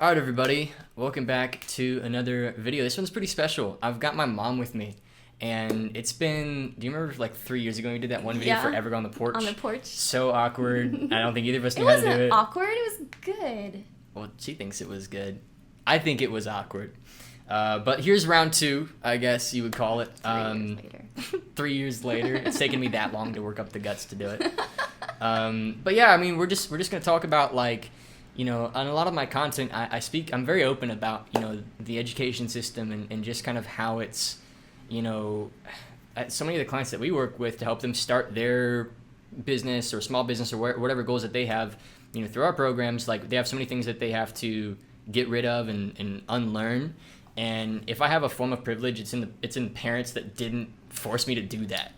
All right, everybody, welcome back to another video. This one's pretty special. I've got my mom with me, and it's been, do you remember like 3 years ago we did that one video for Ever Go on the Porch? On the porch. So awkward. I don't think either of us It knew how to do wasn't it. awkward, it was good. Well, she thinks it was good. I think it was awkward. But here's round two, I guess you would call it. 3 years later. 3 years later. It's taken me that long to work up the guts to do it. But yeah, I mean, we're just gonna talk about, like, you know, on a lot of my content, I'm very open about, you know, the education system and just kind of how it's, you know, so many of the clients that we work with to help them start their business or small business or whatever goals that they have, you know, through our programs, like they have so many things that they have to get rid of and unlearn. And if I have a form of privilege, it's in parents that didn't force me to do that.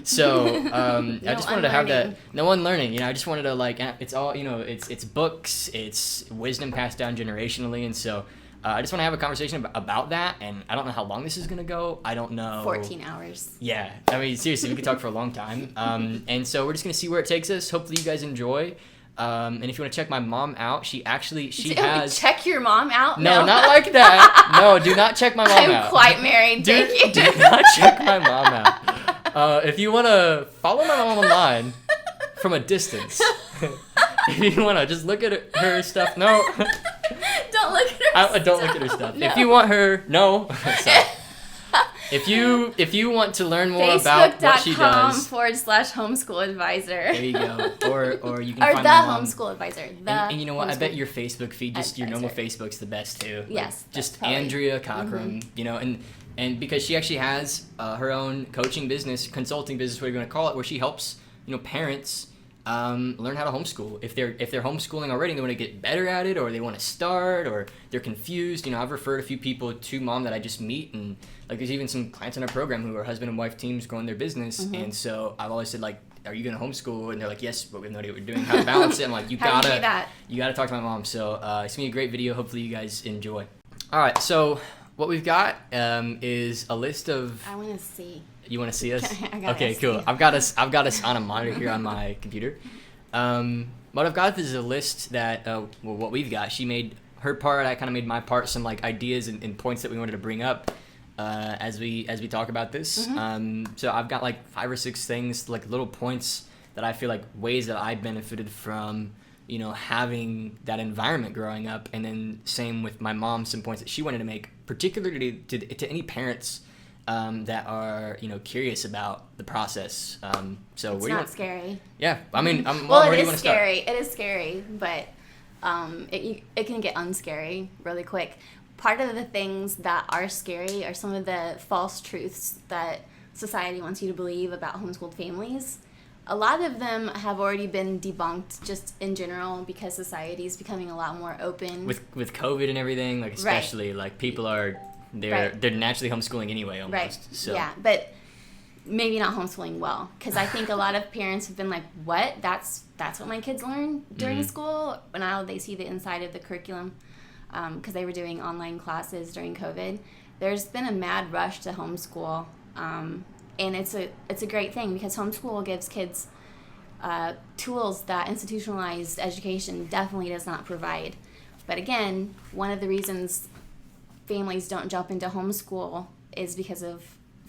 So I just wanted to have that. No unlearning, you know. I just wanted to, like, it's all, you know, it's books, it's wisdom passed down generationally, and so I just want to have a conversation about that. And I don't know how long this is gonna go. I don't know. 14 hours. Yeah, I mean, seriously, we could talk for a long time. And so we're just gonna see where it takes us. Hopefully, you guys enjoy. And if you want to check my mom out, she has... Check your mom out? No, not like that. No, do not check my mom out. I'm quite married, thank you. Do not check my mom out. If you want to follow my mom online from a distance, if you want to just look at her stuff, no. Don't look at her stuff. Don't look at her stuff. No. If you want her, no. Sorry. If you want to learn more about what she does, Facebook.com/homeschool advisor. There you go. Or you can or find the my mom. homeschool advisor. And you know what? I bet your Facebook feed, just your normal Facebook's the best too. Yes. Like, just probably. Andrea Cockrum, you know, and because she actually has her own coaching business, consulting business, whatever you want to call it, where she helps, you know, parents learn how to homeschool. If they're homeschooling already and they want to get better at it, or they want to start, or they're confused, you know, I've referred a few people to mom that I just meet, and like there's even some clients in our program who are husband and wife teams growing their business, and so I've always said, like, are you gonna homeschool? And they're like, yes, but we have no idea what we're doing, how to balance it. I'm like, you gotta talk to my mom. So it's gonna be a great video. Hopefully you guys enjoy. All right, so what we've got is a list of... I want to see. You want to see us? Okay, cool. I've got us on a monitor here on my computer. What I've got is a list that, what we've got. She made her part. I kind of made my part. Some, like, ideas and points that we wanted to bring up as we talk about this. So I've got like 5 or 6 things, like little points that I feel like ways that I benefited from, you know, having that environment growing up, and then same with my mom, some points that she wanted to make, particularly to any parents that are, you know, curious about the process. So It's not scary. Yeah, I mean, well, it is scary. It is scary, but it can get unscary really quick. Part of the things that are scary are some of the false truths that society wants you to believe about homeschooled families. A lot of them have already been debunked just in general because society is becoming a lot more open. With COVID and everything, like, especially, like, people are... They're naturally homeschooling anyway, almost. Right. So. Yeah, but maybe not homeschooling well, because I think a lot of parents have been like, "What? That's what my kids learn during school." But now they see the inside of the curriculum, because they were doing online classes during COVID. There's been a mad rush to homeschool, and it's a great thing because homeschool gives kids tools that institutionalized education definitely does not provide. But again, one of the reasons families don't jump into homeschool is because of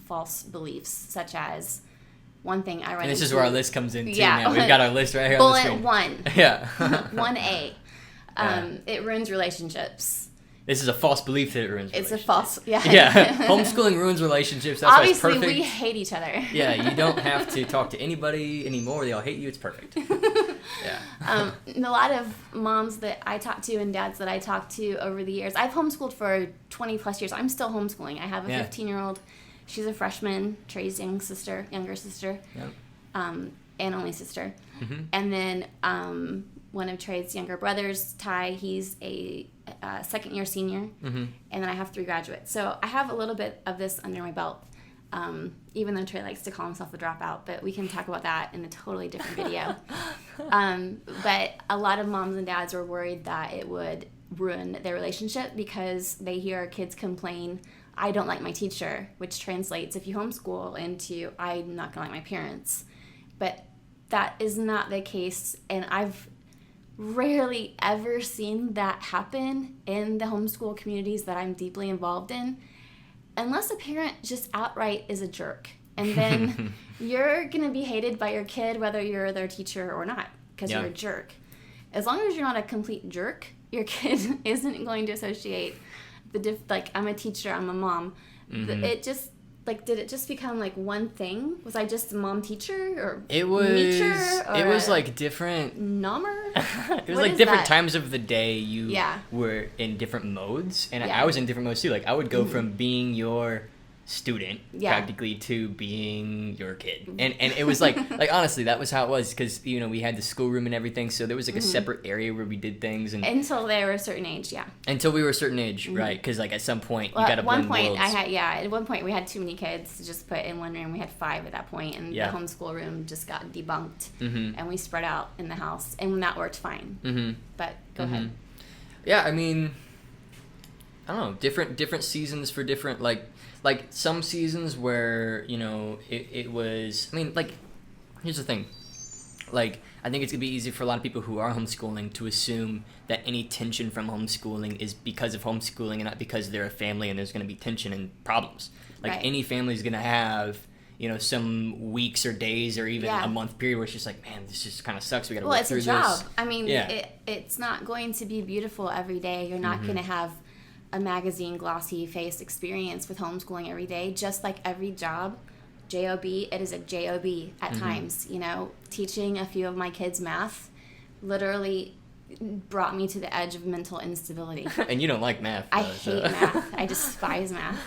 false beliefs, such as one thing I run into. And this is where our list comes in, too. Yeah. Now. We've got our list right here on the screen. Bullet 1. Yeah. 1A. It ruins relationships. This is a false belief that it ruins relationships. It's a false, yeah. Yeah. Homeschooling ruins relationships. That's Obviously, why it's perfect. we hate each other. Yeah, you don't have to talk to anybody anymore. They all hate you. It's perfect. Yeah. A lot of moms that I talk to and dads that I talk to over the years, I've homeschooled for 20 plus years. I'm still homeschooling. I have a 15-year-old. She's a freshman, Trey's younger sister, Yep. And only sister. And then one of Trey's younger brothers, Ty, he's a second-year senior. And then I have 3 graduates. So I have a little bit of this under my belt. Even though Trey likes to call himself a dropout, but we can talk about that in a totally different video. But a lot of moms and dads were worried that it would ruin their relationship because they hear kids complain, I don't like my teacher, which translates, if you homeschool, into I'm not going to like my parents. But that is not the case, and I've rarely ever seen that happen in the homeschool communities that I'm deeply involved in, unless a parent just outright is a jerk. And then you're going to be hated by your kid whether you're their teacher or not, because you're a jerk. As long as you're not a complete jerk, your kid isn't going to associate like, I'm a teacher, I'm a mom. It just, like, did it just become, like, one thing? Was I just a mom teacher or meacher? Or it was, like, different... Number? It was, like, different times of the day you were in different modes. And I was in different modes, too. Like, I would go from being your student practically to being your kid, and it was like honestly that was how it was, because you know we had the schoolroom and everything, so there was like a separate area where we did things, and until they were a certain age, until we were a certain age, right? Because like at some point you gotta blend worlds. At one point we had too many kids to just put in one room. We had 5 at that point, and the homeschool room just got debunked, and we spread out in the house, and that worked fine. But go ahead. I mean, I don't know, different seasons for different, like some seasons where, you know, it was, I mean, like, here's the thing. Like, I think it's going to be easy for a lot of people who are homeschooling to assume that any tension from homeschooling is because of homeschooling and not because they're a family and there's going to be tension and problems. Like, any family is going to have, you know, some weeks or days or even a month period where it's just like, man, this just kind of sucks. We got to work through this. Well, it's a job. I mean, it's not going to be beautiful every day. You're not going to have a magazine glossy face experience with homeschooling every day. Just like every job, J-O-B, it is a J-O-B at times. You know, teaching a few of my kids math literally brought me to the edge of mental instability. And you don't like math, though, I hate math. I despise math.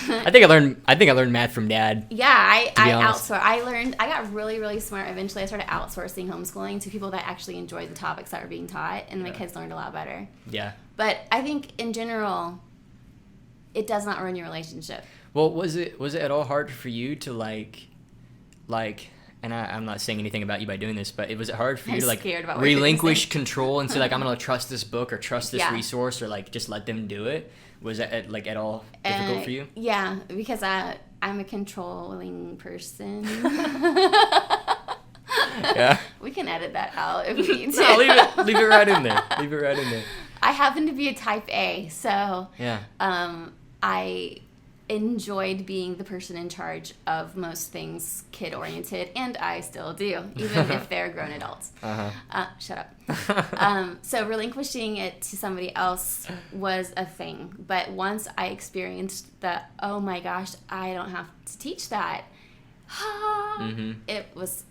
I think I learned math from Dad. Yeah, I outsourced. I got really, really smart. Eventually I started outsourcing homeschooling to people that actually enjoyed the topics that were being taught, and my kids learned a lot better. Yeah. But I think in general, it does not ruin your relationship. Well, was it at all hard for you to like, and I'm not saying anything about you by doing this, but was it hard for you to like relinquish control and say like, I'm gonna trust this book or trust this resource or like just let them do it? Was that like at all difficult for you? Yeah, because I'm a controlling person. Yeah. We can edit that out if we need to. No, leave it right in there. Leave it right in there. I happen to be a type A, so I enjoyed being the person in charge of most things kid-oriented, and I still do, even if they're grown adults. Shut up. So relinquishing it to somebody else was a thing, but once I experienced that, oh my gosh, I don't have to teach that, it was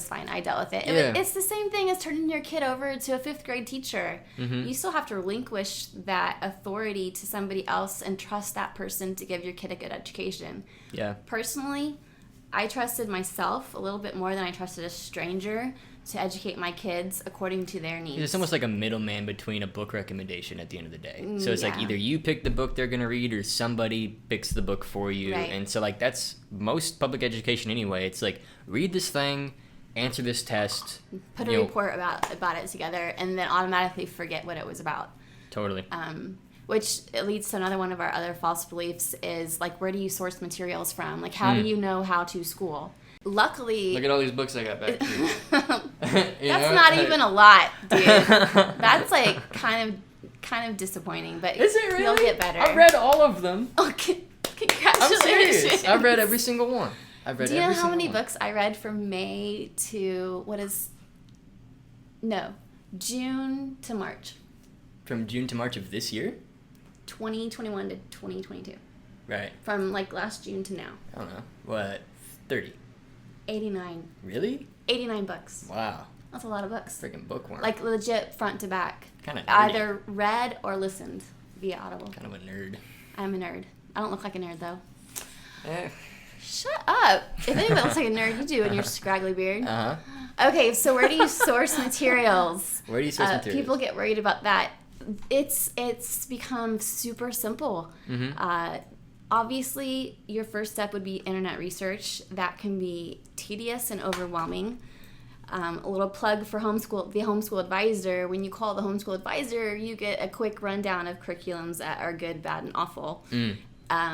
fine. I dealt with it. It's the same thing as turning your kid over to a 5th grade teacher. You still have to relinquish that authority to somebody else and trust that person to give your kid a good education. Yeah. Personally, I trusted myself a little bit more than I trusted a stranger to educate my kids according to their needs. It's almost like a middleman between a book recommendation at the end of the day. So it's like either you pick the book they're going to read or somebody picks the book for you. Right. And so like that's most public education anyway. It's like read this thing, answer this test. Put a report about it together and then automatically forget what it was about. Totally. Which leads to another one of our other false beliefs is like, where do you source materials from? Like, how do you know how to school? Luckily, look at all these books I got back here. That's not even a lot, dude. That's like kind of disappointing, but is it really? You'll get better. I read all of them. Okay, congratulations. I'm serious. I've read every single one. Do you know how many books I read from May to June to March? From June to March of this year? 2021 to 2022. Right. From like last June to now. I don't know. What? 30. 89. Really? 89 books. Wow. That's a lot of books. Freaking bookworm. Like legit front to back. Kind of either read or listened via Audible. Kind of a nerd. I'm a nerd. I don't look like a nerd though. Eh. Shut up. If anybody looks like a nerd, you do in your scraggly beard. Okay, so where do you source materials? Where do you source materials? People get worried about that. It's become super simple. Obviously, your first step would be internet research. That can be tedious and overwhelming. A little plug for the homeschool advisor. When you call the homeschool advisor, you get a quick rundown of curriculums that are good, bad, and awful.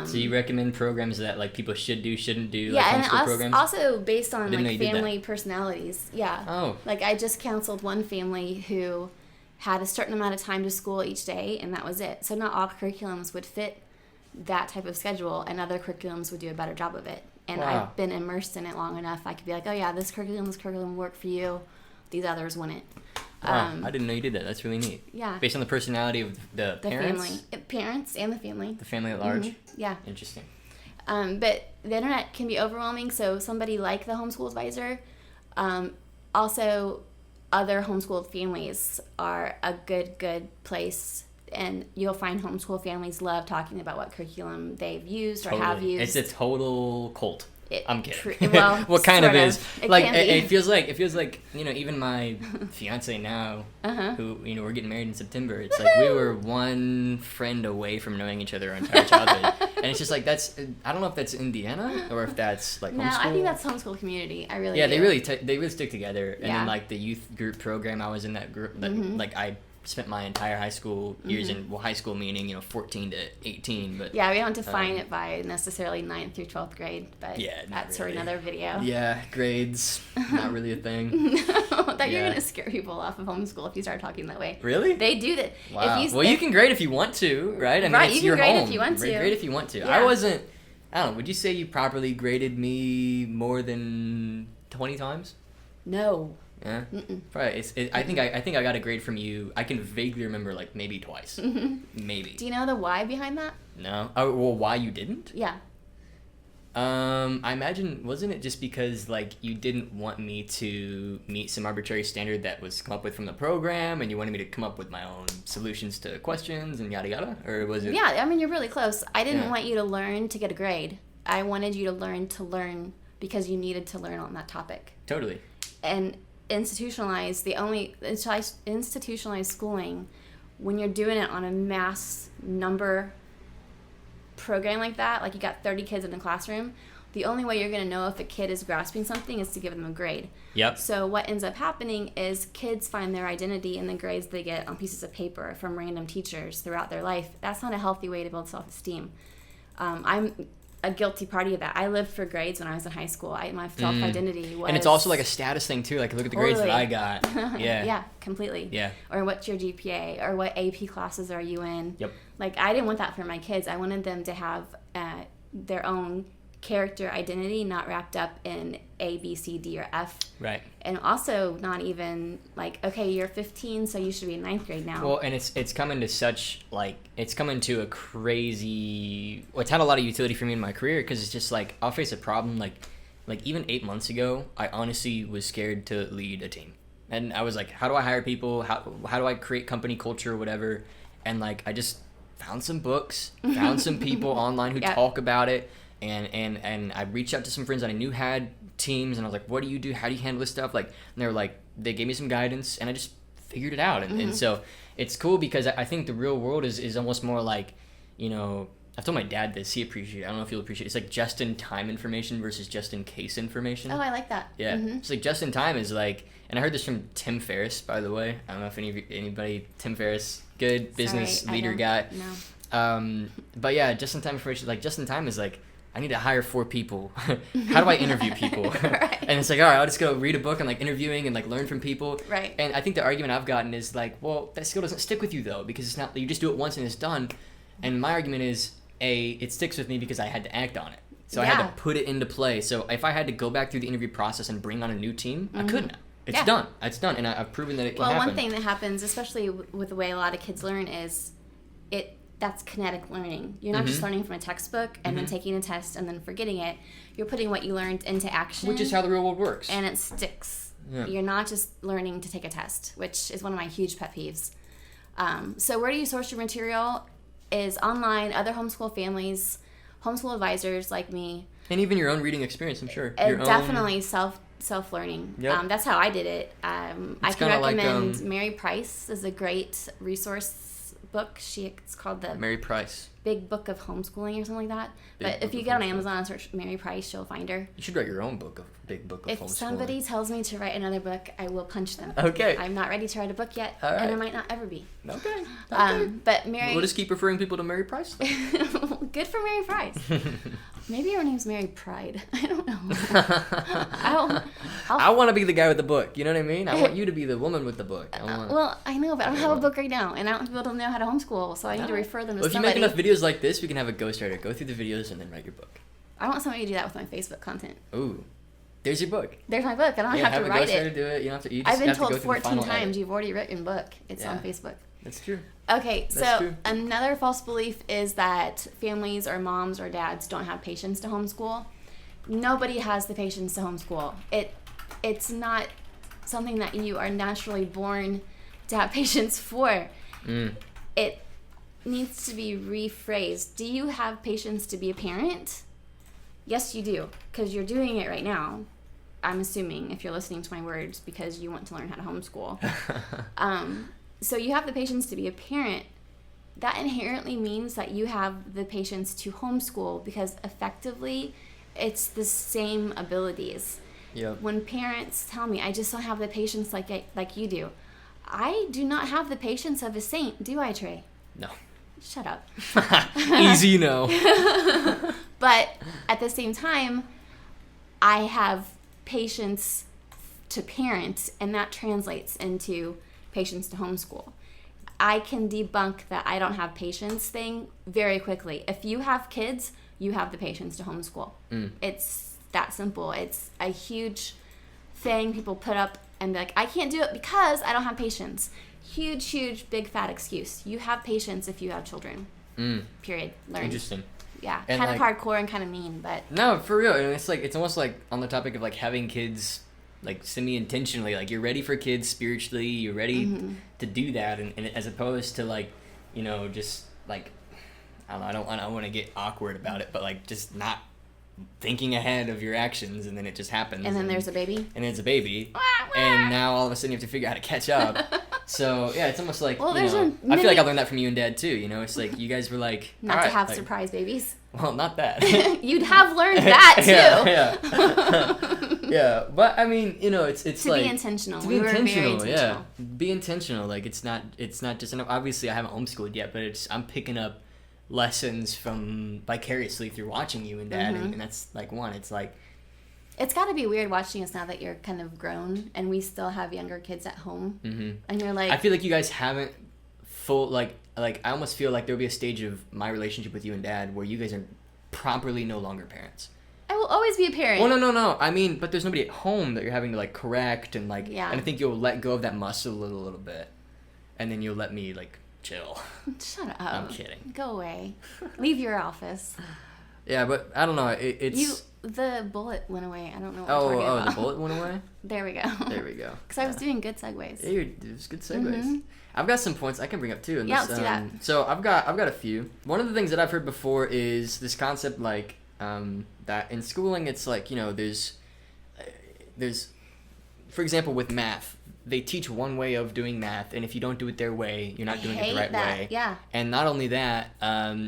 So you recommend programs that like people should do, shouldn't do, yeah, like and homeschool programs? Also based on Didn't know like you did family personalities. Yeah. Oh. Like I just counseled one family who had a certain amount of time to school each day, and that was it. So not all curriculums would fit that type of schedule, and other curriculums would do a better job of it. And Wow. I've been immersed in it long enough. I could be like, oh yeah, this curriculum worked for you. These others wouldn't. Wow, I didn't know you did that. That's really neat. Yeah. Based on the personality of the parents? Family. Parents and the family. The family at large? Mm-hmm. Yeah. Interesting. But the internet can be overwhelming, so somebody like the homeschool advisor, also other homeschooled families are a good place, and you'll find homeschool families love talking about what curriculum they've used or have used. It's a total cult. I'm kidding. Well, what kind of is? Like it feels like even my fiance now, who we're getting married in September. It's like we were one friend away from knowing each other our entire childhood, and it's just like that's. I don't know if that's Indiana or if that's like no, homeschool. I think that's homeschool community. I really yeah, do. they really stick together. And then like the youth group program, I was in that group. Like I spent my entire high school years in high school meaning 14 to 18, but yeah, we don't define it by necessarily 9th through 12th grade, but that's for another video. Yeah, grades not really a thing. No, that you're gonna scare people off of homeschool if you start talking that way. Really? They do that. Wow. You can grade if you want to, right? I mean, right, it's you your can grade home. if you want to. Grade if you want to. Yeah. I don't know. Would you say you properly graded me more than 20 times? No. Yeah. Probably. I think I got a grade from you. I can vaguely remember like maybe twice. Maybe. Do you know the why behind that? No. Oh, well, why you didn't? Yeah. I imagine, wasn't it just because like you didn't want me to meet some arbitrary standard that was come up with from the program, and you wanted me to come up with my own solutions to questions and yada yada, or was it? Yeah, I mean you're really close. I didn't want you to learn to get a grade. I wanted you to learn because you needed to learn on that topic. Totally. And institutionalized schooling, when you're doing it on a mass number program like that, like you got 30 kids in the classroom, the only way you're going to know if a kid is grasping something is to give them a grade. Yep. So what ends up happening is kids find their identity in the grades they get on pieces of paper from random teachers throughout their life. That's not a healthy way to build self-esteem. I'm a guilty party of that. I lived for grades when I was in high school. My self-identity was... And it's also like a status thing too. Like, look at the grades that I got. Yeah. Yeah, completely. Yeah. Or what's your GPA? Or what AP classes are you in? Yep. Like, I didn't want that for my kids. I wanted them to have their own character identity, not wrapped up in A, B, C, D, or F. Right. And also not even like, okay, you're 15, so you should be in 9th grade now. Well, and it's coming to such, like, it's coming to a crazy, well, it's had a lot of utility for me in my career, because it's just like, I'll face a problem, like even 8 months ago, I honestly was scared to lead a team. And I was like, how do I hire people? How do I create company culture or whatever? And like, I just found some books, found some people online who talk about it. And I reached out to some friends that I knew had teams, and I was like, what do you do? How do you handle this stuff? Like, and they were like, they gave me some guidance, and I just figured it out. And so it's cool, because I think the real world is almost more like, I've told my dad this, he appreciates it. I don't know if he'll appreciate it. It's like just-in-time information versus just-in-case information. Oh, I like that. Yeah. It's like just-in-time is like, and I heard this from Tim Ferriss, by the way. I don't know if anybody, Tim Ferriss, good business leader guy. No. But yeah, just-in-time information, like just-in-time is like, I need to hire 4 people. How do I interview people? Right. And it's like, all right, I'll just go read a book on like interviewing and like learn from people. Right. And I think the argument I've gotten is like, well, that skill doesn't stick with you though, because it's not, you just do it once and it's done. And my argument is, it sticks with me because I had to act on it. So I had to put it into play. So if I had to go back through the interview process and bring on a new team, I couldn't. It's done. It's done. And I've proven that it can happen. Well, one thing that happens, especially with the way a lot of kids learn, is that's kinetic learning. You're not just learning from a textbook and then taking a test and then forgetting it. You're putting what you learned into action. Which is how the real world works. And it sticks. Yeah. You're not just learning to take a test, which is one of my huge pet peeves. So where do you source your material? Is online, other homeschool families, homeschool advisors like me. And even your own reading experience, I'm sure. Definitely self-learning. Yep. That's how I did it. I can recommend Mary Price is a great resource book. It's called the Mary Price. Big Book of Homeschooling or something like that. But if you get on Amazon and search Mary Price, you'll find her. You should write your own Big Book of Homeschooling. If somebody tells me to write another book, I will punch them. Okay. I'm not ready to write a book yet, All right. and I might not ever be. Okay. But Mary... We'll just keep referring people to Mary Price. Good for Mary Price. Maybe her name's Mary Pride. I don't know. I want to be the guy with the book. You know what I mean? I want you to be the woman with the book. Well, I know, but I don't have a book right now, and I don't want people to know how to homeschool, so I need to refer them to if somebody. you make enough videos like this, we can have a ghostwriter go through the videos and then write your book. I want somebody to do that with my Facebook content. Ooh. There's your book. There's my book. I don't have to write it. Have a ghostwriter do it. You don't have to. I've been told 14 times you've already written book. It's on Facebook. That's true. Okay, so another false belief is that families or moms or dads don't have patience to homeschool. Nobody has the patience to homeschool. It's not something that you are naturally born to have patience for. It needs to be rephrased. Do you have patience to be a parent? Yes, you do, because you're doing it right now. I'm assuming, if you're listening to my words, because you want to learn how to homeschool. So you have the patience to be a parent. That inherently means that you have the patience to homeschool, because effectively it's the same abilities. Yep. When parents tell me, I just don't have the patience like you do, I do not have the patience of a saint, do I, Trey? No. Shut up. Easy no. But at the same time, I have patience to parent, and that translates into patience to homeschool. I can debunk that I don't have patience thing very quickly. If you have kids, you have the patience to homeschool. It's that simple. It's a huge thing people put up and be like, I can't do it because I don't have patience. Huge, big, fat excuse. You have patience if you have children. Period. Learn. Interesting. Yeah, and kind of hardcore and kind of mean, but... No, for real. And it's almost like on the topic of like having kids, like semi-intentionally, like you're ready for kids spiritually, you're ready to do that, and as opposed to like, you know, just like, I don't want to get awkward about it, but like just not thinking ahead of your actions, and then it just happens. And then there's a baby. And it's a baby. And now all of a sudden you have to figure out how to catch up. So yeah, it's almost like, I feel like I learned that from you and Dad too. You know, it's like you guys were like, not to have surprise babies. Well, not that. You'd have learned that too. Yeah, but I mean, you know, it's to like be intentional. To be intentional, yeah. Be intentional. Like it's not just. Obviously, I haven't homeschooled yet, but I'm picking up lessons from vicariously through watching you and Dad, and that's like one. It's like. It's got to be weird watching us now that you're kind of grown and we still have younger kids at home. And you're like... I feel like you guys haven't I almost feel like there'll be a stage of my relationship with you and Dad where you guys are properly no longer parents. I will always be a parent. Well, no. I mean, but there's nobody at home that you're having to like correct and like... Yeah. And I think you'll let go of that muscle a little bit. And then you'll let me like chill. Shut up. I'm kidding. Go away. Leave your office. Yeah, but I don't know. The bullet went away. I don't know what you're talking about. The bullet went away? There we go. Because I was doing good segues. Yeah, it was good segues. I've got some points I can bring up too. Let's do that. So I've got a few. One of the things that I've heard before is this concept like that in schooling it's like, you know, there's for example with math, they teach one way of doing math, and if you don't do it their way, you're not doing it the right way. Yeah. And not only that,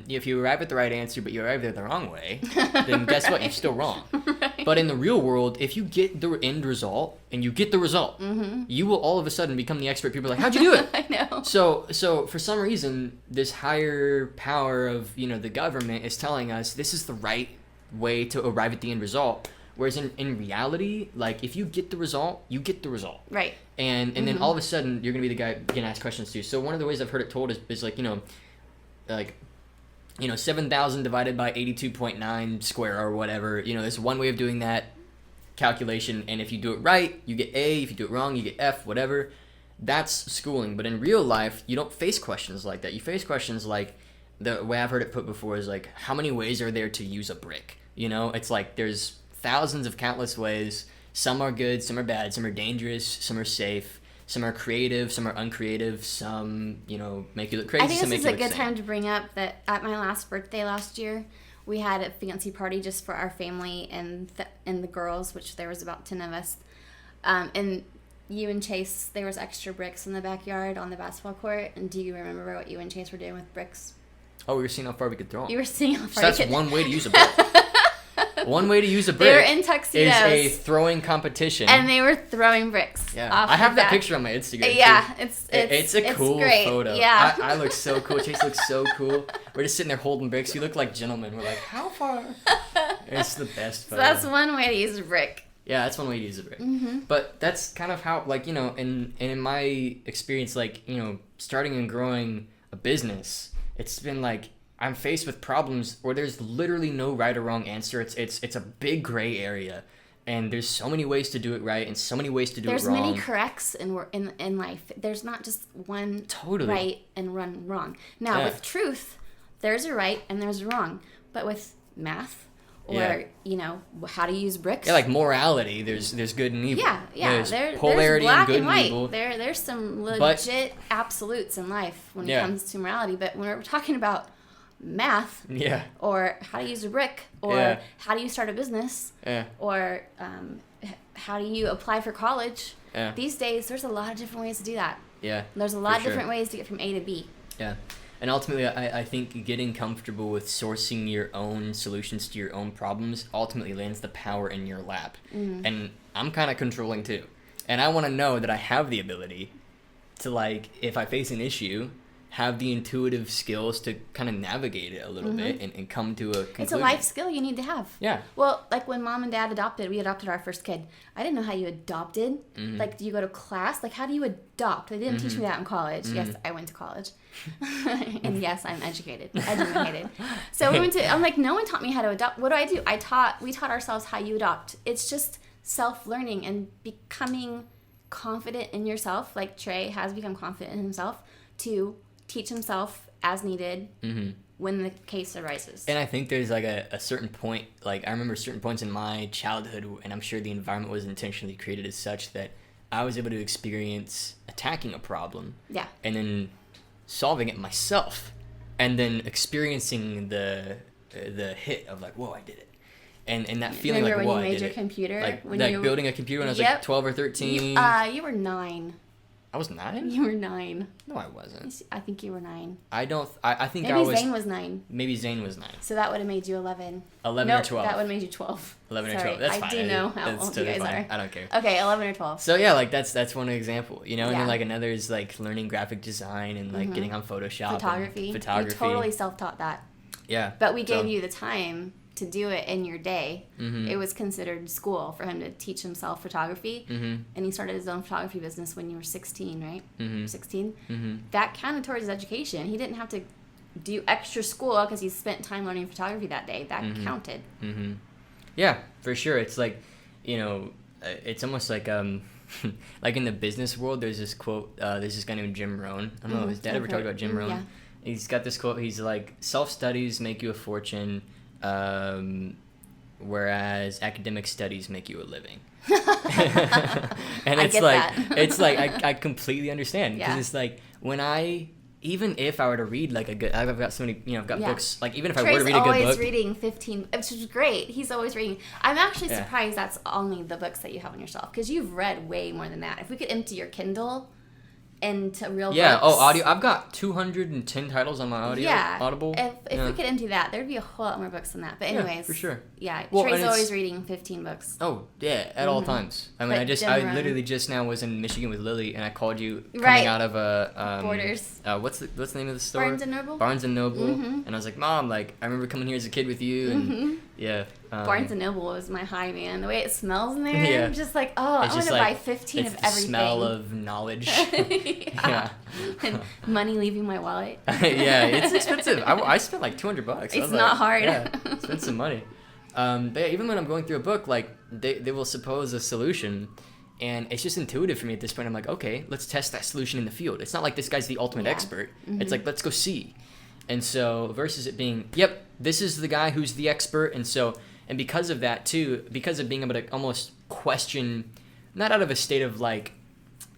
if you arrive at the right answer, but you arrive there the wrong way, then guess what? You're still wrong. Right. But in the real world, if you get the end result, and you get the result, you will all of a sudden become the expert. People are like, how'd you do it? I know. So for some reason, this higher power of, you know, the government is telling us this is the right way to arrive at the end result. Whereas in reality, like, if you get the result, you get the result. Right. And then all of a sudden, you're going to be the guy getting asked questions too. So one of the ways I've heard it told is like, 7,000 divided by 82.9 square or whatever. You know, there's one way of doing that calculation. And if you do it right, you get A. If you do it wrong, you get F, whatever. That's schooling. But in real life, you don't face questions like that. You face questions like, the way I've heard it put before is like, how many ways are there to use a brick? You know, it's like there's thousands of countless ways. Some are good, some are bad, some are dangerous, some are safe, some are creative, some are uncreative, some, you know, make you look crazy. I think some this is make a you look good time to bring up that at my last birthday last year, we had a fancy party just for our family and the girls, which there was about 10 of us. And you and Chase, there was extra bricks in the backyard on the basketball court, and do you remember what you and Chase were doing with bricks? Oh, we were seeing how far we could throw them. You were seeing how far so that's one way to use a brick. One way to use a brick. They were in tuxedos. Is a throwing competition. And they were throwing bricks. Yeah, off I have the that back. picture on my Instagram. Yeah, too. It's a cool great. photo. Yeah, I look so cool. Chase looks so cool. We're just sitting there holding bricks. We look like gentlemen. We're like, how far? It's the best photo. So that's one way to use a brick. Yeah, that's one way to use a brick. Mm-hmm. But that's kind of how, like, in my experience, like, starting and growing a business, it's been like I'm faced with problems where there's literally no right or wrong answer. It's a big gray area, and there's so many ways to do it right and so many ways to do it wrong. There's many corrects in life. There's not just one right and one wrong. Now, with truth, there's a right and there's a wrong. But with math, or how to use bricks. Yeah, like morality. There's good and evil. Yeah. There's polarity black and good and white. evil. There's some legit absolutes in life when it comes to morality. But when we're talking about math, or how to use a brick, or how do you start a business, or how do you apply for college? These days, there's a lot of different ways to do that. Yeah. There's a lot of different ways to get from A to B. Yeah. And ultimately, I think getting comfortable with sourcing your own solutions to your own problems ultimately lands the power in your lap. Mm. And I'm kind of controlling too. And I want to know that I have the ability to, like, if I face an issue, have the intuitive skills to kind of navigate it a little bit and come to a conclusion. It's a life skill you need to have. Yeah. Well, like when Mom and Dad we adopted our first kid. I didn't know how you adopted. Mm-hmm. Like, do you go to class? Like, how do you adopt? They didn't teach me that in college. Mm-hmm. Yes, I went to college. And yes, I'm educated. So I'm like, no one taught me how to adopt. What do? We taught ourselves how you adopt. It's just self-learning and becoming confident in yourself. Like Trey has become confident in himself to teach himself as needed when the case arises. And I think there's like a certain point, like I remember certain points in my childhood, and I'm sure the environment was intentionally created as such that I was able to experience attacking a problem and then solving it myself, and then experiencing the hit of like, whoa, I did it. And that feeling remember like, when whoa, you made I did your it. computer? Like building a computer when I was like 12 or 13. You were 9. I was 9? You were 9. No, I wasn't. I think you were 9. I think maybe I was... Zane was 9. Maybe Zane was 9. So that would have made you 11. 11 or 12. That would have made you 12. 11 Sorry, or 12. That's fine. I do know how old totally you guys fine. are. I don't care. Okay, 11 or 12. So yeah, like that's one example, And then like another is like learning graphic design and like getting on Photoshop. Photography. You totally self-taught that. Yeah. But we gave you the time to do it in your day. Mm-hmm. It was considered school for him to teach himself photography. Mm-hmm. And he started his own photography business when you were 16, right? Mm-hmm. 16? Mm-hmm. That counted towards his education. He didn't have to do extra school because he spent time learning photography that day. That counted. Mm-hmm. Yeah, for sure. It's like, it's almost like like in the business world, there's this quote, there's this guy named Jim Rohn. I don't know, has Dad ever talked about Jim Rohn? Yeah. He's got this quote, he's like, self-studies make you a fortune, whereas academic studies make you a living. And it's like I completely understand, because it's like even if I were to read like a good, I've got so many, I've got books, like even if I were to read a good book. Trey's always reading 15, which is great. He's always reading. I'm actually surprised that's only the books that you have on your shelf, because you've read way more than that. If we could empty your Kindle into real books. Audio. I've got 210 titles on my Audible. If we could empty that, there'd be a whole lot more books than that. But anyways, for sure. Yeah, Trey's always reading 15 books. Oh yeah, at all times. I mean, I literally just now was in Michigan with Lily, and I called you coming out of a Borders. What's the name of the store? Barnes and Noble. Barnes and Noble. Mm-hmm. And I was like, Mom, like I remember coming here as a kid with you, and Barnes and Noble was my high, man. The way it smells in there, I'm just like, I want to buy 15 of everything. It's the smell of knowledge. And money leaving my wallet. Yeah, it's expensive. I spent like $200. It's not hard. Yeah, spend some money. But yeah, even when I'm going through a book, like they will suppose a solution, and it's just intuitive for me at this point. I'm like, okay, let's test that solution in the field. It's not like this guy's the ultimate expert. Mm-hmm. It's like, let's go see. And so versus it being, yep, this is the guy who's the expert, and because of that too, because of being able to almost question, not out of a state of like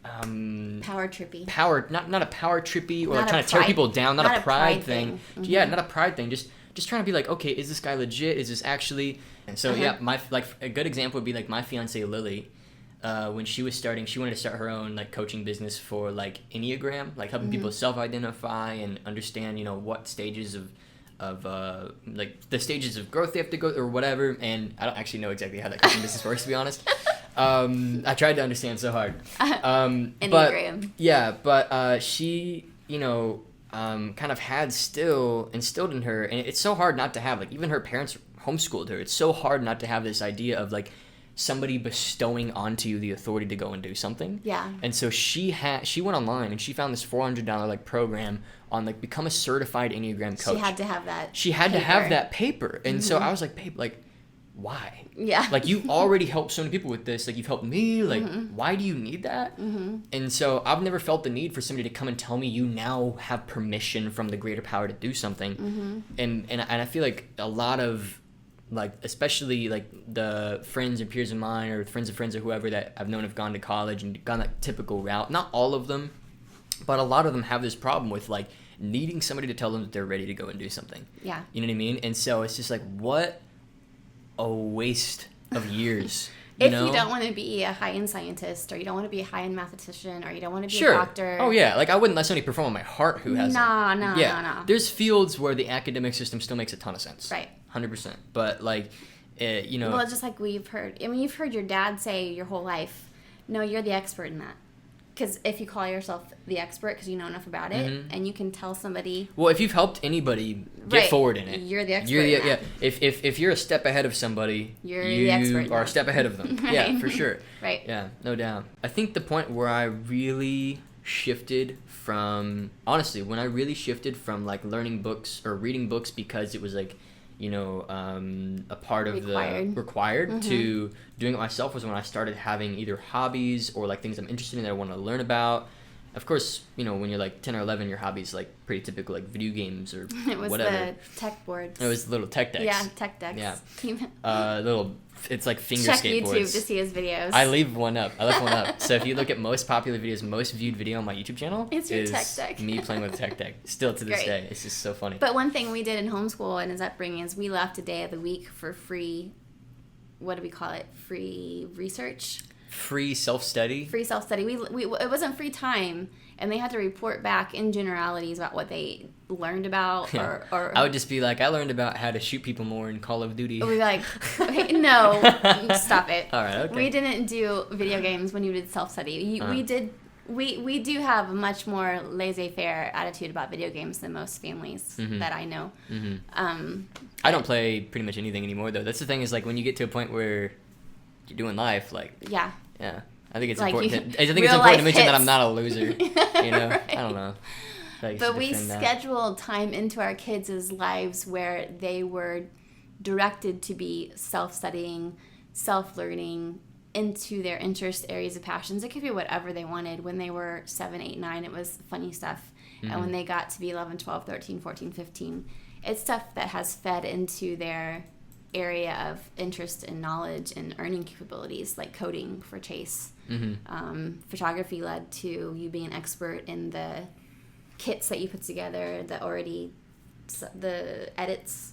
power trippy, not a power trippy or like trying to tear people down, not a pride thing. Mm-hmm. Yeah, not a pride thing. Just trying to be like, okay, is this guy legit? Is this actually? And so yeah, my like a good example would be like my fiance Lily. when she was starting, she wanted to start her own like coaching business for like Enneagram, like helping people self-identify and understand, you know, what stages of like the stages of growth they have to go or whatever. And I don't actually know exactly how that coaching business works, to be honest. I tried to understand so hard. But she, you know, kind of had still instilled in her, and it's so hard not to have, like, even her parents homeschooled her. It's so hard not to have this idea of like somebody bestowing onto you the authority to go and do something. Yeah. And so she went online and she found this $400 like program on like become a certified Enneagram coach. She had to have that. She had to have that paper. And so I was like, babe, like, why? Yeah. Like, you already helped so many people with this. Like, you've helped me. Like, why do you need that? And so I've never felt the need for somebody to come and tell me you now have permission from the greater power to do something. And I feel like a lot of, like, especially like the friends and peers of mine or friends of friends or whoever that I've known have gone to college and gone that typical route. Not all of them, but a lot of them have this problem with like needing somebody to tell them that they're ready to go and do something. Yeah. You know what I mean? And so it's just like, what a waste of years. You don't want to be a high-end scientist, or you don't want to be a high-end mathematician, or you don't want to be a doctor. Oh yeah, like I wouldn't let somebody perform on my heart who has No. There's fields where the academic system still makes a ton of sense. Right. 100%. But like, you know. Well, just like we've heard. I mean, you've heard your dad say your whole life, no, you're the expert in that. Because if you call yourself the expert because you know enough about it, and you can tell somebody. Well, if you've helped anybody get forward in it, you're the expert. Yeah. If you're a step ahead of somebody, you're the expert. You are a step ahead of them. Right. Yeah, for sure. Right. Yeah, no doubt. I think the point where I really shifted from, honestly, when I really shifted from like learning books or reading books because it was like, you know, a part of the required to doing it myself was when I started having either hobbies or like things I'm interested in that I want to learn about. Of course, you know, when you're like 10 or 11, your hobbies like pretty typical, like video games or it was whatever. The tech boards. It was little tech decks. Yeah, tech decks. Yeah. Little, it's like finger Check skateboards. YouTube to see his videos. I left one up. So if you look at most popular videos, most viewed video on my YouTube channel, it's your tech deck. Me playing with a tech deck. Still to this day, it's just so funny. But one thing we did in homeschool and his upbringing is we left a day of the week for free. What do we call it? Free research. Free self-study. Free self-study. We it wasn't free time, and they had to report back in generalities about what they learned about. Yeah. Or I would just be like, I learned about how to shoot people more in Call of Duty. We'd be like, okay, no, stop it. All right, okay. We didn't do video games when you did self-study. We did. We do have a much more laissez-faire attitude about video games than most families that I know. I don't play pretty much anything anymore, though. That's the thing, is like when you get to a point where you're doing life, like I think it's like important. It's important to mention that I'm not a loser. You know, right. I don't know. But we scheduled time into our kids' lives where they were directed to be self-studying, self-learning into their interest areas of passions. It could be whatever they wanted. When they were 7, 8, 9, it was funny stuff. And when they got to be 11, 12, 13, 14, 15, it's stuff that has fed into their area of interest and knowledge and earning capabilities, like coding for Chase. Photography led to you being an expert in the kits that you put together, the edits.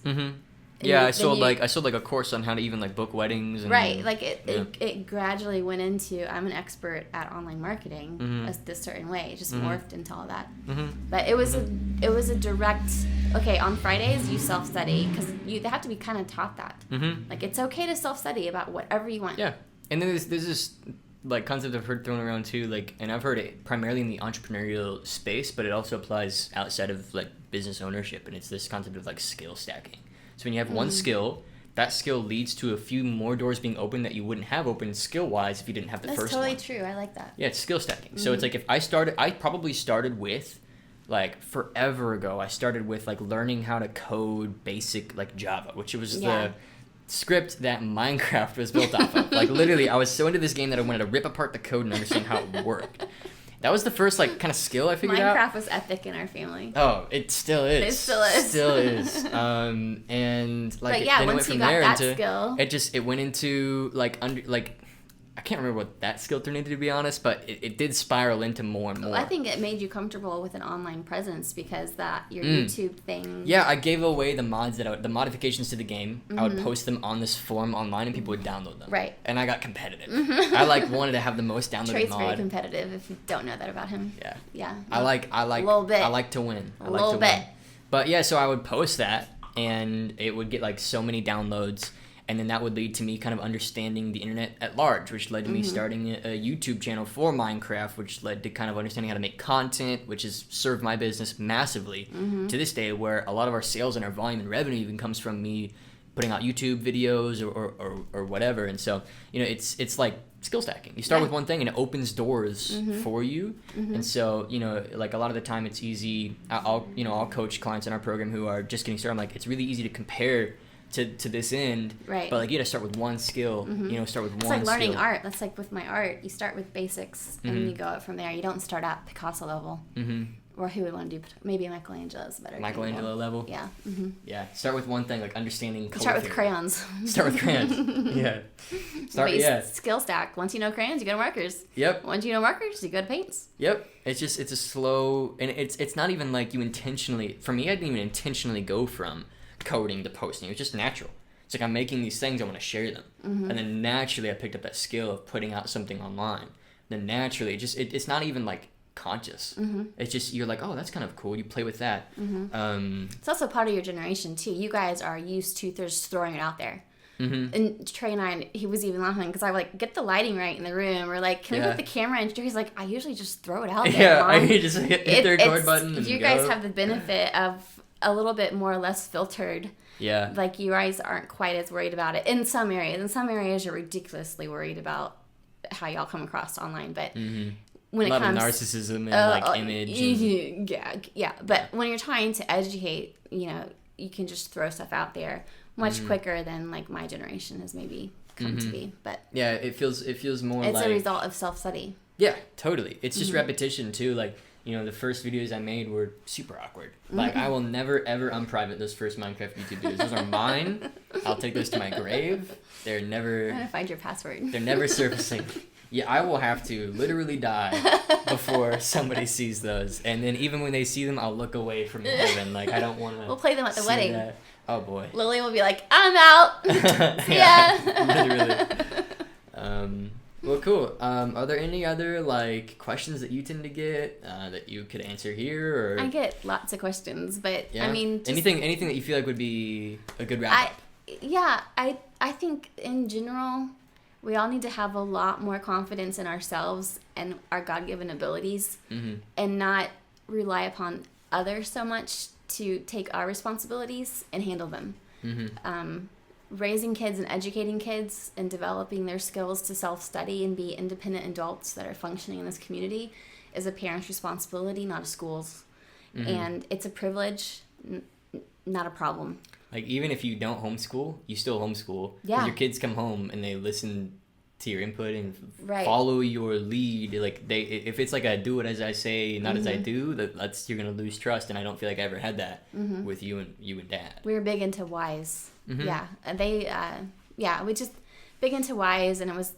Yeah, I sold like a course on how to even like book weddings. And, right, like it gradually went into, I'm an expert at online marketing this certain way. It just morphed into all that. But it was a direct. Okay, on Fridays you self-study because they have to be kind of taught that. Like it's okay to self-study about whatever you want. Yeah, and then there's this like concept I've heard thrown around too, like, and I've heard it primarily in the entrepreneurial space, but it also applies outside of like business ownership, and it's this concept of like skill stacking. So when you have one skill, that skill leads to a few more doors being open that you wouldn't have open skill-wise if you didn't have the first one. That's totally true. I like that. Yeah, it's skill stacking. So it's like if I probably started with, like forever ago, I started with like learning how to code basic like Java, which was the script that Minecraft was built off of. Like literally, I was so into this game that I wanted to rip apart the code and understand how it worked. That was the first like kind of skill I figured out. Minecraft was epic in our family. Oh, it still is. It still is. Still is. And like, but yeah, then once it went you from got there that into skill, it went into like I can't remember what that skill turned into, to be honest, but it did spiral into more and more. Well, I think it made you comfortable with an online presence because your YouTube thing. Yeah, I gave away the mods the modifications to the game. I would post them on this forum online, and people would download them. Right. And I got competitive. I wanted to have the most downloaded Trey's mod. very competitive. If you don't know that about him. Yeah. Yeah. I like a little bit. I like to win. A little bit. But yeah, so I would post that, and it would get like so many downloads. And then that would lead to me kind of understanding the internet at large, which led to me starting a YouTube channel for Minecraft, which led to kind of understanding how to make content, which has served my business massively to this day, where a lot of our sales and our volume and revenue even comes from me putting out YouTube videos or whatever. And so, it's like skill stacking. You start with one thing and it opens doors for you. And so, like a lot of the time it's easy. I'll coach clients in our program who are just getting started. I'm like, it's really easy to compare to this end, right? But like you gotta start with one skill. Start with one. It's like learning art. That's like with my art. You start with basics and you go up from there. You don't start at Picasso level. Or who would want to do? Maybe Michelangelo's better. Michelangelo level. Yeah. Yeah. Start with one thing, like understanding color. Start with theory. crayons. Start with crayons. Yeah. Skill stack. Once you know crayons, you go to markers. Yep. Once you know markers, you go to paints. Yep. It's a slow, and it's not even like you intentionally. For me, I didn't even intentionally go from coding to posting. It was just natural. It's like I'm making these things, I want to share them, and then naturally I picked up that skill of putting out something online. Then naturally, it's not even like conscious. It's just you're like, oh, that's kind of cool. You play with that. It's also part of your generation too. You guys are used to just throwing it out there. And Trey and I, he was even laughing because I would like get the lighting right in the room, or like, can we put the camera in? He's like, I usually just throw it out there. Yeah, Mom. I just hit the record button. And you guys have the benefit of a little bit more or less filtered. Yeah. Like you guys aren't quite as worried about it in some areas. In some areas, you're ridiculously worried about how y'all come across online. But when it comes, a lot of narcissism and image. Yeah. But when you're trying to educate, you can just throw stuff out there much quicker than like my generation has maybe come to be. But yeah, it feels more it's like a result of self-study. Yeah, totally. It's just repetition too. Like, the first videos I made were super awkward. Like, I will never ever unprivate those first Minecraft YouTube videos. Those are mine. I'll take those to my grave. They're never. I'm gonna find your password. They're never surfacing. Yeah, I will have to literally die before somebody sees those. And then even when they see them, I'll look away from heaven. Like, I don't want to. We'll play them at the wedding. That. Oh boy. Lily will be like, I'm out. Yeah. Literally. Well, cool. Are there any other like questions that you tend to get that you could answer here? Or I get lots of questions, but I mean, just, anything that you feel like would be a good wrap up. I think in general, we all need to have a lot more confidence in ourselves and our God-given abilities, and not rely upon others so much to take our responsibilities and handle them. Raising kids and educating kids and developing their skills to self-study and be independent adults that are functioning in this community is a parent's responsibility, not a school's. And it's a privilege, not a problem. Like, even if you don't homeschool, you still homeschool. Yeah. 'Cause your kids come home and they listen to your input and right. follow your lead. Like, if it's like a do it as I say, not as I do, that's you're gonna lose trust. And I don't feel like I ever had that with you and Dad. We were big into whys. Yeah, they we just big into whys, and it was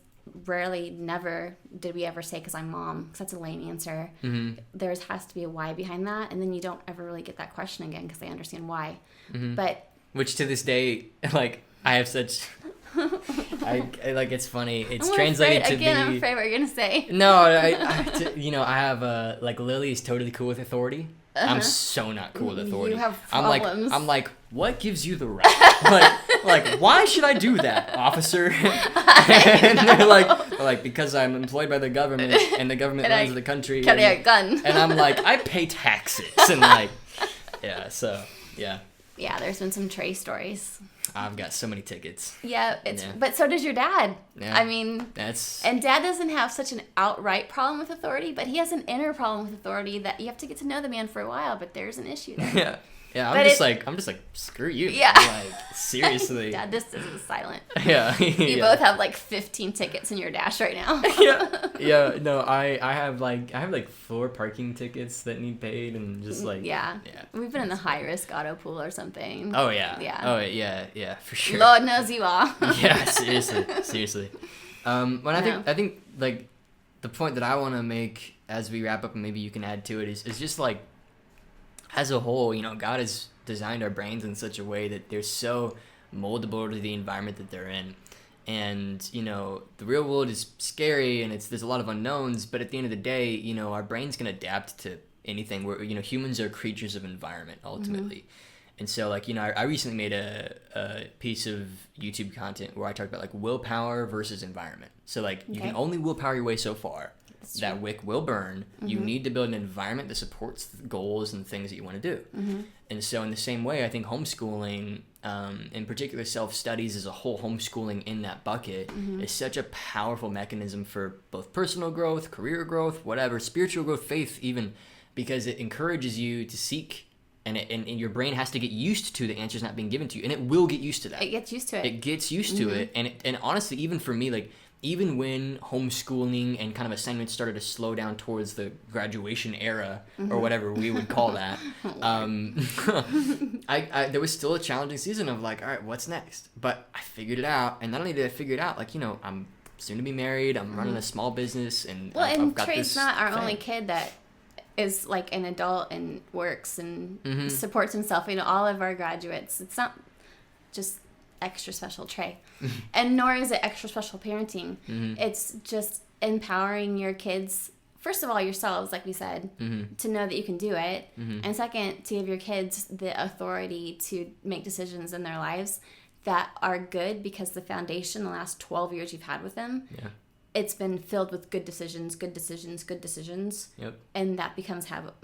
never did we ever say because I'm mom, because that's a lame answer. There has to be a why behind that, and then you don't ever really get that question again because they understand why. But which to this day, like, I have such. I like, it's funny. It's I'm translated afraid, to again, be. I'm afraid what you're gonna say. No, I have like Lily is totally cool with authority. I'm so not cool with authority. You have problems. I'm like, what gives you the right? like, why should I do that, officer? And they're like, because I'm employed by the government and the government runs the country. Carry a gun. And I'm like, I pay taxes and like, yeah. So yeah. Yeah, there's been some Trey stories. I've got so many tickets. Yeah, but so does your dad. Yeah. I mean, and Dad doesn't have such an outright problem with authority, but he has an inner problem with authority that you have to get to know the man for a while, but there's an issue there. Yeah, I'm just like, screw you. Yeah. Like, seriously. Dad, this is silent. Yeah. You both have like 15 tickets in your dash right now. Yeah. No, I have like 4 parking tickets that need paid, and just like yeah. We've been in the high risk auto pool or something. Oh yeah. Yeah. Oh yeah, for sure. Lord knows you are. Yeah, seriously. But I think like the point that I want to make as we wrap up, and maybe you can add to it, is just like, as a whole, God has designed our brains in such a way that they're so moldable to the environment that they're in. And, the real world is scary and there's a lot of unknowns, but at the end of the day, our brains can adapt to anything. Humans are creatures of environment ultimately. Mm-hmm. And so like, I recently made a piece of YouTube content where I talked about like willpower versus environment. So like you can only willpower your way so far. That wick will burn. Mm-hmm. You need to build an environment that supports the goals and things that you want to do. Mm-hmm. And so in the same way, I think homeschooling, in particular self-studies as a whole, homeschooling in that bucket, mm-hmm. is such a powerful mechanism for both personal growth, career growth, whatever, spiritual growth, faith even, because it encourages you to seek, and your brain has to get used to the answers not being given to you, and it will get used to that. It gets used to it. It gets used mm-hmm. to it, and honestly, even for me, like, even when homeschooling and kind of assignments started to slow down towards the graduation era, mm-hmm. or whatever we would call that, I there was still a challenging season of like, all right, what's next? But I figured it out, and not only did I figure it out, like, I'm soon to be married, I'm mm-hmm. running a small business, and I've got Trey's this not our thing. only kid that is like an adult and works and mm-hmm. supports himself. All of our graduates, it's not just extra special Trey, and nor is it extra special parenting. Mm-hmm. It's just empowering your kids, first of all yourselves, like we said, mm-hmm. to know that you can do it, mm-hmm. and second, to give your kids the authority to make decisions in their lives that are good, because the foundation the last 12 years you've had with them, it's been filled with good decisions. Yep. And that becomes habit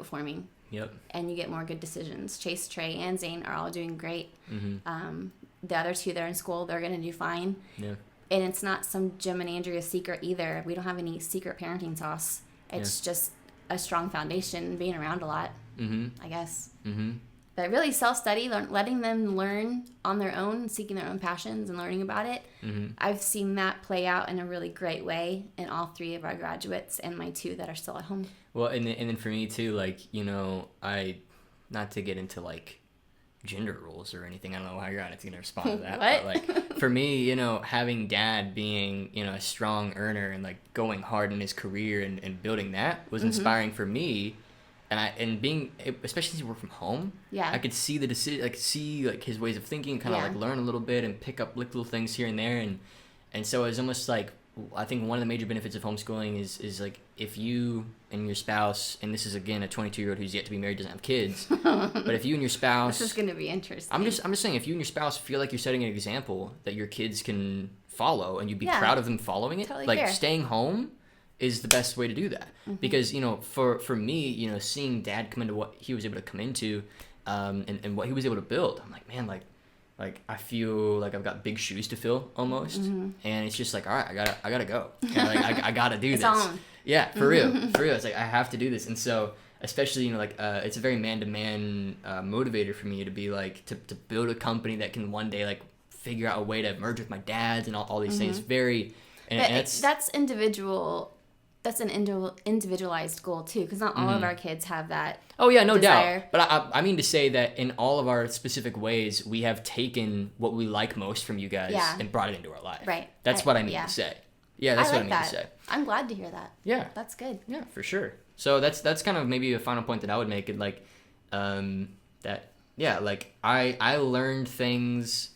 forming. Yep. And you get more good decisions. Chase, Trey, and Zane are all doing great. Mm-hmm. The other two, they're in school. They're going to do fine. Yeah. And it's not some Jim and Andrea secret either. We don't have any secret parenting sauce. It's just a strong foundation, being around a lot, mm-hmm. I guess. Mm-hmm. But really self-study, letting them learn on their own, seeking their own passions and learning about it. Mm-hmm. I've seen that play out in a really great way in all three of our graduates and my two that are still at home. Well, and then for me too, like, not to get into like gender roles or anything. I don't know how you're honestly going to respond to that. What? But like for me, having dad being, a strong earner and like going hard in his career and building that was mm-hmm. inspiring for me. And being, especially since you work from home, I could see the decision, like see like his ways of thinking, kind of like learn a little bit and pick up little things here and there, and so it's almost like, I think one of the major benefits of homeschooling is like, if you and your spouse, and this is again a 22-year-old who's yet to be married, doesn't have kids, but if you and your spouse, this is going to be interesting. I'm just saying, if you and your spouse feel like you're setting an example that your kids can follow, and you'd be proud of them following it, totally like fair. Staying home is the best way to do that. Mm-hmm. Because for me, seeing dad come into what he was able to come into, and what he was able to build, I'm like, man, like I feel like I've got big shoes to fill almost, mm-hmm. and it's just like, all right, I gotta go, and like I gotta do this. On. Yeah, for real. It's like I have to do this, and so especially it's a very man-to-man motivator for me to be like to build a company that can one day like figure out a way to merge with my dad's and all these mm-hmm. things. Very, and that's individual. That's an individualized goal too, because not all mm-hmm. of our kids have that. Oh yeah, no desire. doubt. But I mean to say that in all of our specific ways, we have taken what we like most from you guys and brought it into our life. Right. That's what I mean to say. Yeah, that's what I mean to say. I'm glad to hear that. Yeah. That's good. Yeah, for sure. So that's kind of maybe a final point that I would make. It like like I learned things.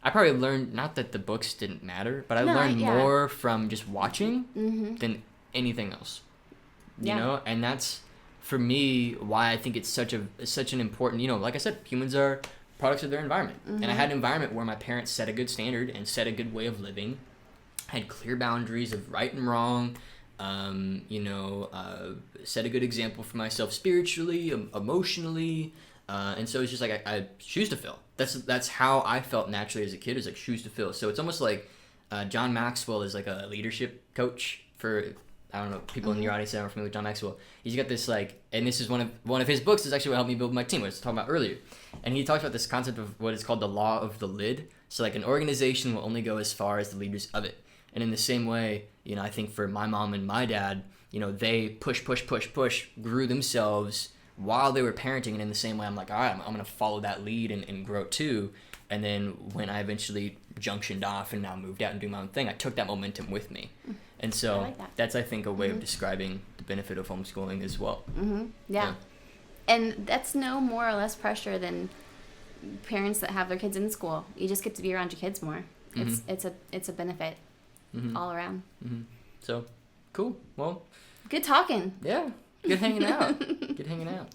I probably learned, not that the books didn't matter, but I learned more from just watching mm-hmm. than anything else, and that's for me why I think it's such an important, like I said, humans are products of their environment, mm-hmm. and I had an environment where my parents set a good standard and set a good way of living, had clear boundaries of right and wrong, set a good example for myself spiritually, emotionally, and so it's just like I shoes to fill. That's how I felt naturally as a kid, is like shoes to fill. So it's almost like John Maxwell is like a leadership coach for, I don't know, people mm-hmm. in your audience that are familiar with John Maxwell. He's got this like, and this is one of his books is actually what helped me build my team, what I was talking about earlier. And he talks about this concept of what is called the law of the lid. So like an organization will only go as far as the leaders of it. And in the same way, I think for my mom and my dad, they push, grew themselves while they were parenting, and in the same way, I'm like, all right, I'm going to follow that lead and grow too. And then when I eventually junctioned off and now moved out and do my own thing, I took that momentum with me. And so like that. that's, I think, a way of describing the benefit of homeschooling as well. Yeah. And that's no more or less pressure than parents that have their kids in school. You just get to be around your kids more. It's a benefit all around. So, cool. Well, good talking. Yeah. Good hanging out. Good hanging out.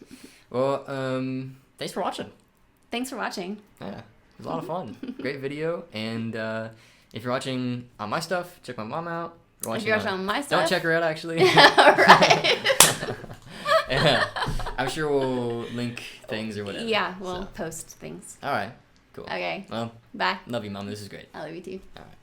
Well, thanks for watching. Thanks for watching. Yeah. It was a lot of fun. Great video. And if you're watching on my stuff, check my mom out. If you're watching on my stuff. Don't check her out, actually. Right. Yeah. I'm sure we'll link things or whatever. Yeah, we'll post things. All right. Cool. Okay. Well, bye. Love you, Mom. This is great. I love you too. All right.